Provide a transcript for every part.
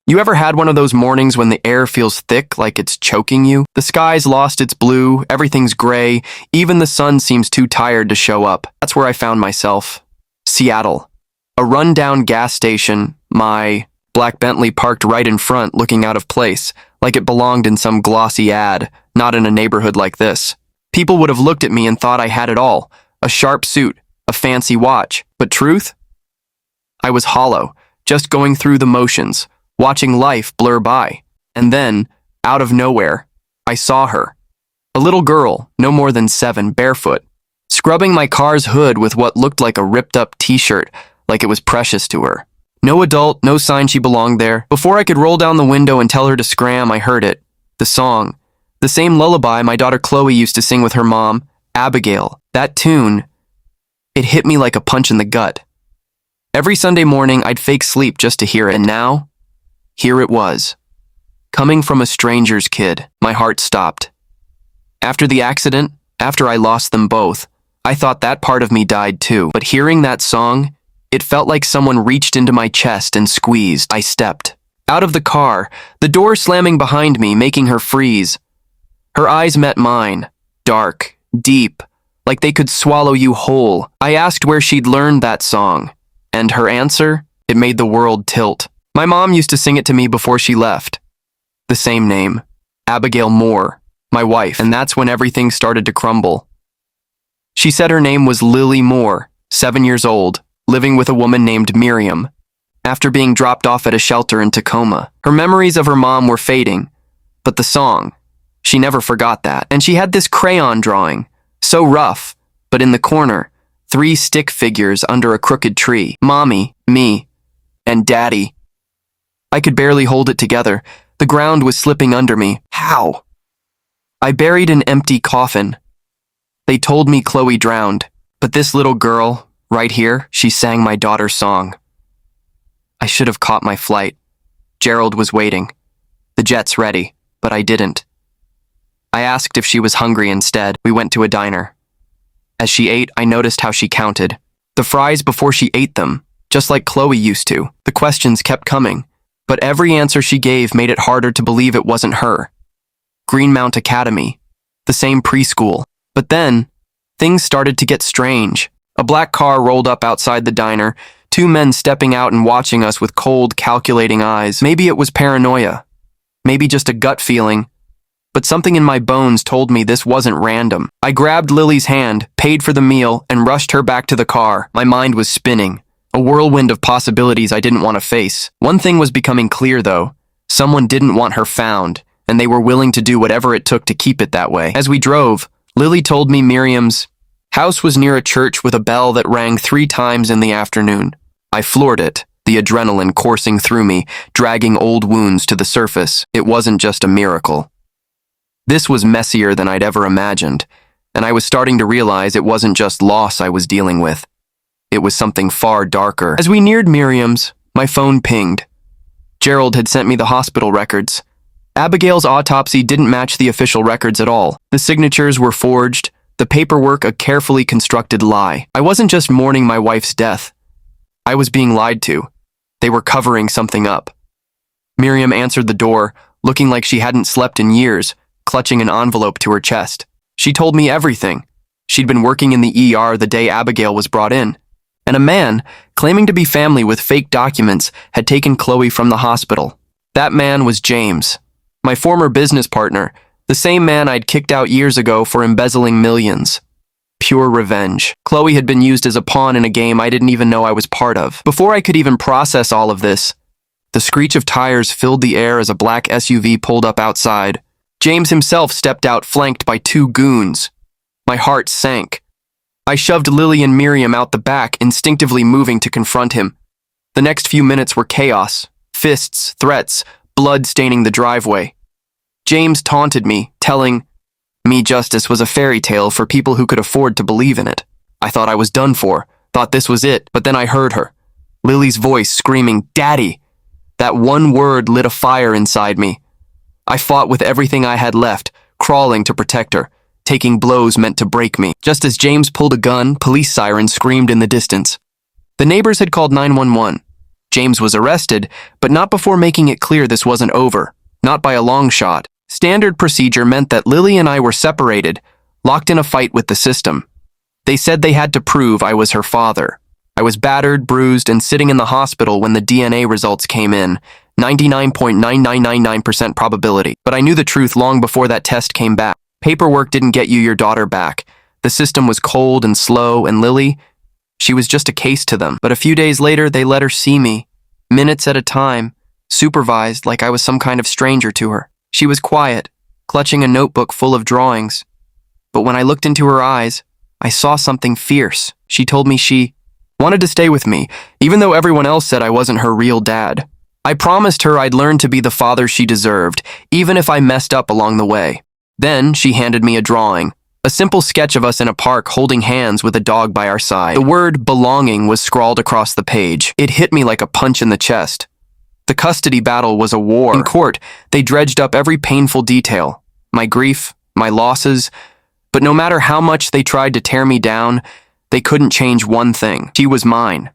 You ever had one of those mornings when the air feels thick like it's choking you? The sky's lost its blue, everything's gray, even the sun seems too tired to show up. That's where I found myself. Seattle. A rundown gas station, my black Bentley parked right in front looking out of place, like it belonged in some glossy ad, not in a neighborhood like this. People would have looked at me and thought I had it all, a sharp suit, a fancy watch. But truth? I was hollow, just going through the motions, watching life blur by. And then, out of nowhere, I saw her. A little girl, no more than 7, barefoot, scrubbing my car's hood with what looked like a ripped-up t-shirt, like it was precious to her. No adult, no sign she belonged there. Before I could roll down the window and tell her to scram, I heard it. The song. The same lullaby my daughter Chloe used to sing with her mom, Abigail. That tune, it hit me like a punch in the gut. Every Sunday morning, I'd fake sleep just to hear it, and now, here it was. Coming from a stranger's kid, my heart stopped. After the accident, after I lost them both, I thought that part of me died too. But hearing that song, it felt like someone reached into my chest and squeezed. I stepped out of the car, the door slamming behind me, making her freeze. Her eyes met mine, dark, deep, like they could swallow you whole. I asked where she'd learned that song, and her answer, it made the world tilt. My mom used to sing it to me before she left. The same name, Abigail Moore, my wife, and that's when everything started to crumble. She said her name was Lily Moore, 7 years old, living with a woman named Miriam, after being dropped off at a shelter in Tacoma. Her memories of her mom were fading, but the song, she never forgot that. And she had this crayon drawing, so rough, but in the corner, 3 stick figures under a crooked tree. Mommy, me, and Daddy. I could barely hold it together. The ground was slipping under me. How? I buried an empty coffin. They told me Chloe drowned, but this little girl, right here, she sang my daughter's song. I should have caught my flight. Gerald was waiting. The jet's ready, but I didn't. I asked if she was hungry instead. We went to a diner. As she ate, I noticed how she counted the fries before she ate them, just like Chloe used to. The questions kept coming, but every answer she gave made it harder to believe it wasn't her. Greenmount Academy, the same preschool. But then, things started to get strange. A black car rolled up outside the diner, 2 men stepping out and watching us with cold, calculating eyes. Maybe it was paranoia. Maybe just a gut feeling. But something in my bones told me this wasn't random. I grabbed Lily's hand, paid for the meal, and rushed her back to the car. My mind was spinning, a whirlwind of possibilities I didn't want to face. One thing was becoming clear, though. Someone didn't want her found, and they were willing to do whatever it took to keep it that way. As we drove, Lily told me Miriam's house was near a church with a bell that rang 3 times in the afternoon. I floored it, the adrenaline coursing through me, dragging old wounds to the surface. It wasn't just a miracle. This was messier than I'd ever imagined, and I was starting to realize it wasn't just loss I was dealing with. It was something far darker. As we neared Miriam's, my phone pinged. Gerald had sent me the hospital records. Abigail's autopsy didn't match the official records at all. The signatures were forged, the paperwork a carefully constructed lie. I wasn't just mourning my wife's death. I was being lied to. They were covering something up. Miriam answered the door, looking like she hadn't slept in years, clutching an envelope to her chest. She told me everything. She'd been working in the ER the day Abigail was brought in, and a man, claiming to be family with fake documents, had taken Chloe from the hospital. That man was James, my former business partner, the same man I'd kicked out years ago for embezzling millions. Pure revenge. Chloe had been used as a pawn in a game I didn't even know I was part of. Before I could even process all of this, the screech of tires filled the air as a black SUV pulled up outside. James himself stepped out, flanked by 2 goons. My heart sank. I shoved Lily and Miriam out the back, instinctively moving to confront him. The next few minutes were chaos. Fists, threats, blood staining the driveway. James taunted me, telling me justice was a fairy tale for people who could afford to believe in it. I thought I was done for, thought this was it, but then I heard her. Lily's voice screaming, "Daddy!" That one word lit a fire inside me. I fought with everything I had left, crawling to protect her, taking blows meant to break me. Just as James pulled a gun, police sirens screamed in the distance. The neighbors had called 911. James was arrested, but not before making it clear this wasn't over. Not by a long shot. Standard procedure meant that Lily and I were separated, locked in a fight with the system. They said they had to prove I was her father. I was battered, bruised, and sitting in the hospital when the DNA results came in. 99.9999% probability. But I knew the truth long before that test came back. Paperwork didn't get you your daughter back. The system was cold and slow, and Lily, she was just a case to them. But a few days later, they let her see me, minutes at a time, supervised like I was some kind of stranger to her. She was quiet, clutching a notebook full of drawings. But when I looked into her eyes, I saw something fierce. She told me she wanted to stay with me, even though everyone else said I wasn't her real dad. I promised her I'd learn to be the father she deserved, even if I messed up along the way. Then she handed me a drawing, a simple sketch of us in a park holding hands with a dog by our side. The word belonging was scrawled across the page. It hit me like a punch in the chest. The custody battle was a war. In court, they dredged up every painful detail, my grief, my losses, but no matter how much they tried to tear me down, they couldn't change one thing. She was mine.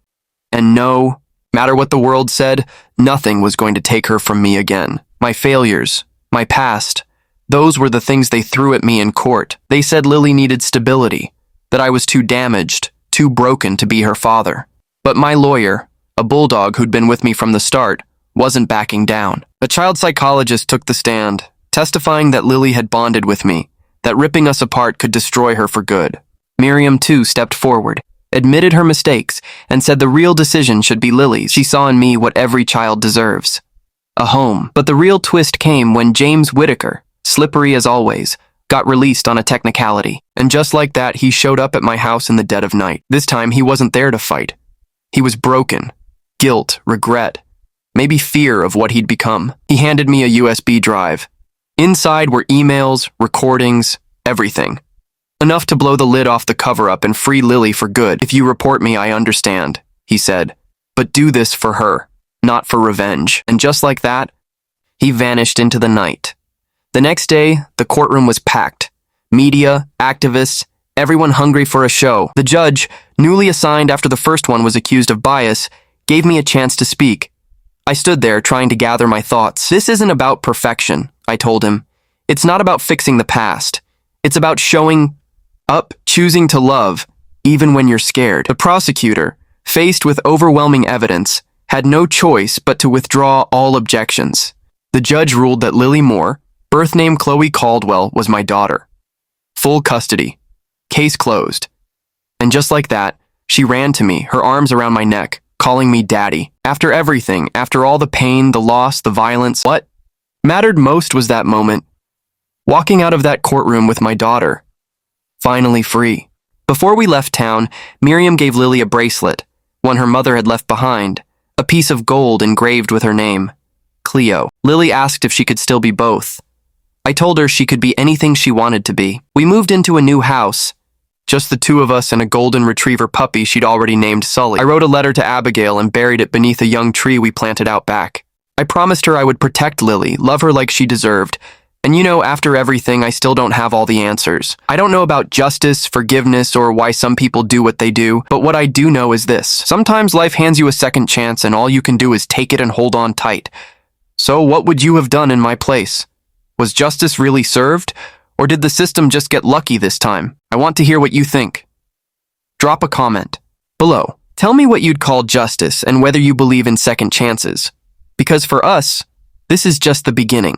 And no matter what the world said, nothing was going to take her from me again. My failures, my past, those were the things they threw at me in court. They said Lily needed stability, that I was too damaged, too broken to be her father. But my lawyer, a bulldog who'd been with me from the start, wasn't backing down. A child psychologist took the stand, testifying that Lily had bonded with me, that ripping us apart could destroy her for good. Miriam, too, stepped forward, admitted her mistakes, and said the real decision should be Lily's. She saw in me what every child deserves. A home. But the real twist came when James Whitaker, slippery as always, got released on a technicality. And just like that, he showed up at my house in the dead of night. This time, he wasn't there to fight. He was broken. Guilt, regret, maybe fear of what he'd become. He handed me a USB drive. Inside were emails, recordings, everything. Enough to blow the lid off the cover-up and free Lily for good. If you report me, I understand, he said. But do this for her, not for revenge. And just like that, he vanished into the night. The next day, the courtroom was packed. Media, activists, everyone hungry for a show. The judge, newly assigned after the first one was accused of bias, gave me a chance to speak. I stood there trying to gather my thoughts. This isn't about perfection, I told him. It's not about fixing the past. It's about showing up, choosing to love, even when you're scared. The prosecutor, faced with overwhelming evidence, had no choice but to withdraw all objections. The judge ruled that Lily Moore, birth name Chloe Caldwell, was my daughter. Full custody. Case closed. And just like that, she ran to me, her arms around my neck, calling me daddy. After everything, after all the pain, the loss, the violence, what mattered most was that moment. Walking out of that courtroom with my daughter. Finally free. Before we left town, Miriam gave Lily a bracelet, one her mother had left behind, a piece of gold engraved with her name, Cleo. Lily asked if she could still be both. I told her she could be anything she wanted to be. We moved into a new house, just the two of us and a golden retriever puppy she'd already named Sully. I wrote a letter to Abigail and buried it beneath a young tree we planted out back. I promised her I would protect Lily, love her like she deserved. And you know, after everything, I still don't have all the answers. I don't know about justice, forgiveness, or why some people do what they do, but what I do know is this. Sometimes life hands you a second chance and all you can do is take it and hold on tight. So what would you have done in my place? Was justice really served? Or did the system just get lucky this time? I want to hear what you think. Drop a comment below. Tell me what you'd call justice and whether you believe in second chances. Because for us, this is just the beginning.